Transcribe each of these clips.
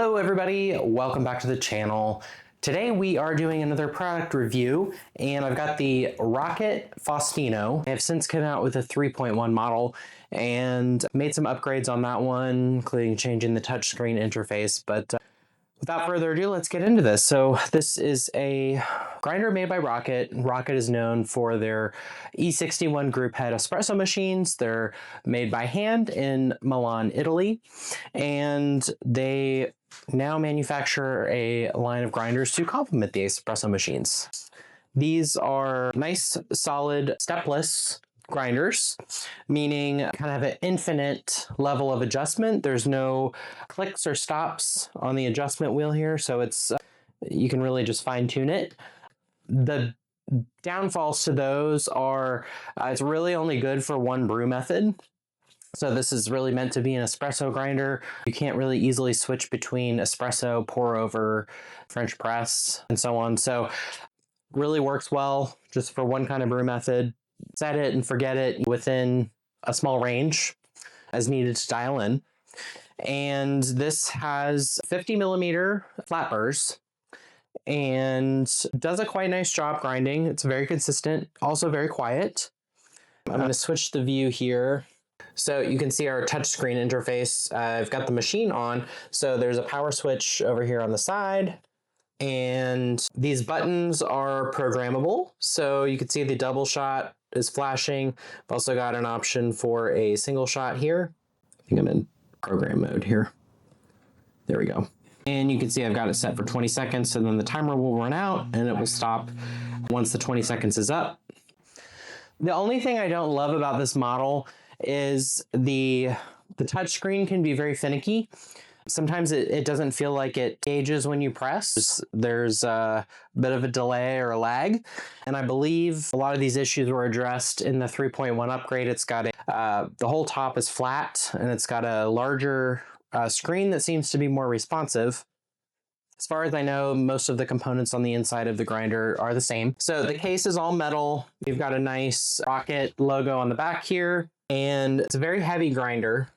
Hello everybody, welcome back to the channel. Today we are doing another product review and I've got the Rocket Faustino. I have since come out with a 3.1 model and made some upgrades on that one, including changing the touchscreen interface, but without further ado, let's get into this. So this is a grinder made by Rocket. Rocket is known for their E61 group head espresso machines. They're made by hand in Milan, Italy, and they now manufacture a line of grinders to complement the espresso machines. These are nice, solid, stepless grinders, meaning kind of an infinite level of adjustment. There's no clicks or stops on the adjustment wheel here, so it's you can really just fine tune it. The downfalls to those are it's really only good for one brew method. So this is really meant to be an espresso grinder. You can't really easily switch between espresso, pour over, French press, and so on. So really works well just for one kind of brew method. Set it and forget it within a small range as needed to dial in. And this has 50 millimeter flat burrs and does a quite nice job grinding. It's very consistent, also very quiet. I'm going to switch the view here. So you can see our touchscreen interface. I've got the machine on, so there's a power switch over here on the side. And these buttons are programmable. So you can see the double shot is flashing. I've also got an option for a single shot here. I think I'm in program mode here. There we go. And you can see I've got it set for 20 seconds, so then the timer will run out and it will stop once the 20 seconds is up. The only thing I don't love about this model is the touchscreen can be very finicky. Sometimes it doesn't feel like it gauges when you press. There's a bit of a delay or a lag. And I believe a lot of these issues were addressed in the 3.1 upgrade. It's got the whole top is flat and it's got a larger screen that seems to be more responsive. As far as I know, most of the components on the inside of the grinder are the same. So the case is all metal. We've got a nice Rocket logo on the back here. And it's a very heavy grinder,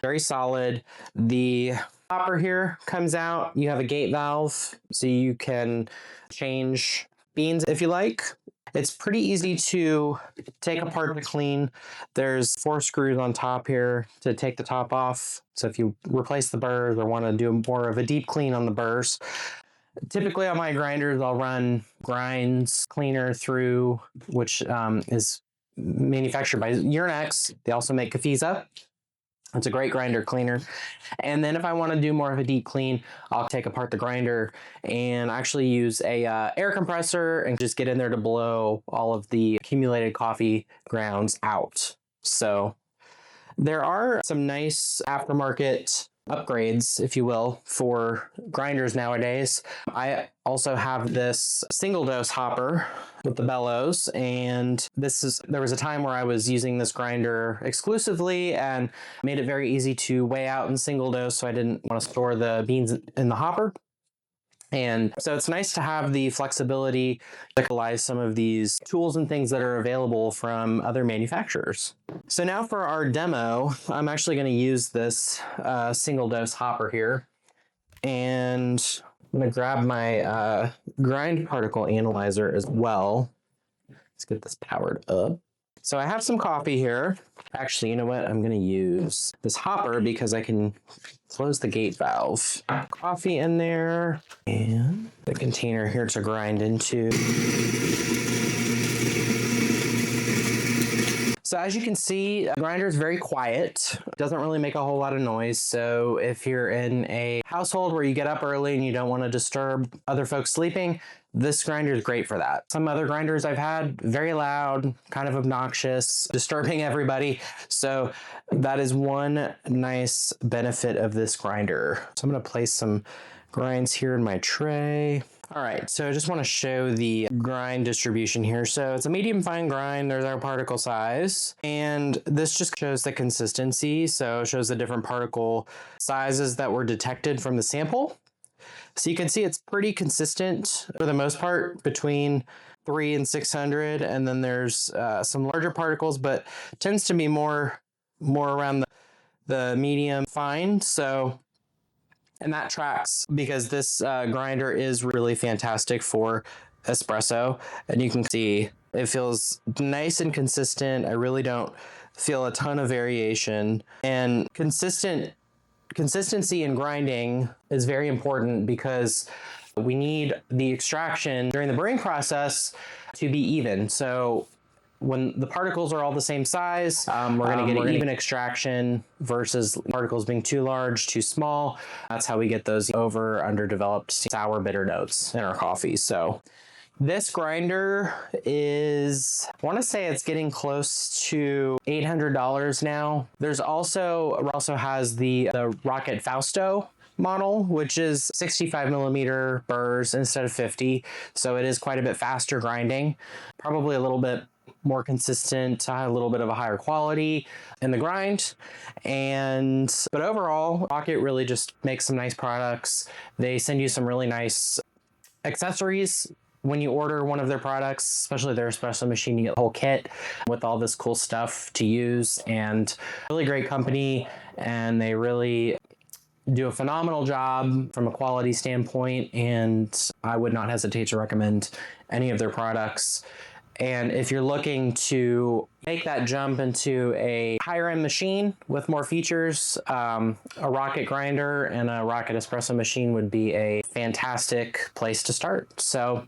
very solid. The hopper here comes out. You have a gate valve, so you can change beans if you like. It's pretty easy to take apart to clean. There's 4 screws on top here to take the top off. So if you replace the burrs or want to do more of a deep clean on the burrs, typically on my grinders, I'll run grinds cleaner through, which is manufactured by Urnex. They also make Kafiza. It's a great grinder cleaner. And then if I want to do more of a deep clean, I'll take apart the grinder and actually use a air compressor and just get in there to blow all of the accumulated coffee grounds out. So there are some nice aftermarket upgrades, if you will, for grinders nowadays. I also have this single dose hopper with the bellows, and there was a time where I was using this grinder exclusively and made it very easy to weigh out in single dose, so I didn't want to store the beans in the hopper. And so it's nice to have the flexibility to utilize some of these tools and things that are available from other manufacturers. So now for our demo, I'm actually going to use this single dose hopper here. And I'm going to grab my grind particle analyzer as well. Let's get this powered up. So I have some coffee here. Actually, you know what? I'm going to use this hopper because I can close the gate valve. Coffee in there and the container here to grind into. So as you can see, the grinder is very quiet. It doesn't really make a whole lot of noise. So if you're in a household where you get up early and you don't want to disturb other folks sleeping, this grinder is great for that. Some other grinders I've had, very loud, kind of obnoxious, disturbing everybody. So that is one nice benefit of this grinder. So I'm going to place some grinds here in my tray. All right, so I just want to show the grind distribution here. So it's a medium fine grind, there's our particle size, and this just shows the consistency. So it shows the different particle sizes that were detected from the sample. So you can see it's pretty consistent for the most part between 3 and 600, and then there's some larger particles, but tends to be more around the medium fine. So And that tracks because this grinder is really fantastic for espresso. And you can see it feels nice and consistent. I really don't feel a ton of variation. And consistency in grinding is very important because we need the extraction during the brewing process to be even. So when the particles are all the same size, we're going to get even extraction versus particles being too large, too small. That's how we get those underdeveloped sour bitter notes in our coffee. So this grinder is, I want to say it's getting close to $800 now. There's also has the Rocket Fausto model, which is 65 millimeter burrs instead of 50. So it is quite a bit faster grinding, probably a little bit more consistent, a little bit of a higher quality in the grind. But overall, Rocket really just makes some nice products. They send you some really nice accessories when you order one of their products, especially their espresso machine. You get the whole kit with all this cool stuff to use, and really great company, and they really do a phenomenal job from a quality standpoint, and I would not hesitate to recommend any of their products. And if you're looking to make that jump into a higher end machine with more features, a Rocket grinder and a Rocket Espresso machine would be a fantastic place to start. So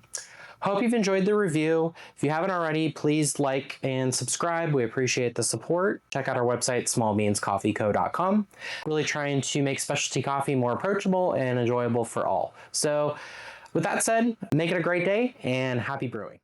hope you've enjoyed the review. If you haven't already, please like and subscribe. We appreciate the support. Check out our website, smallbeanscoffeeco.com. Really trying to make specialty coffee more approachable and enjoyable for all. So with that said, make it a great day and happy brewing.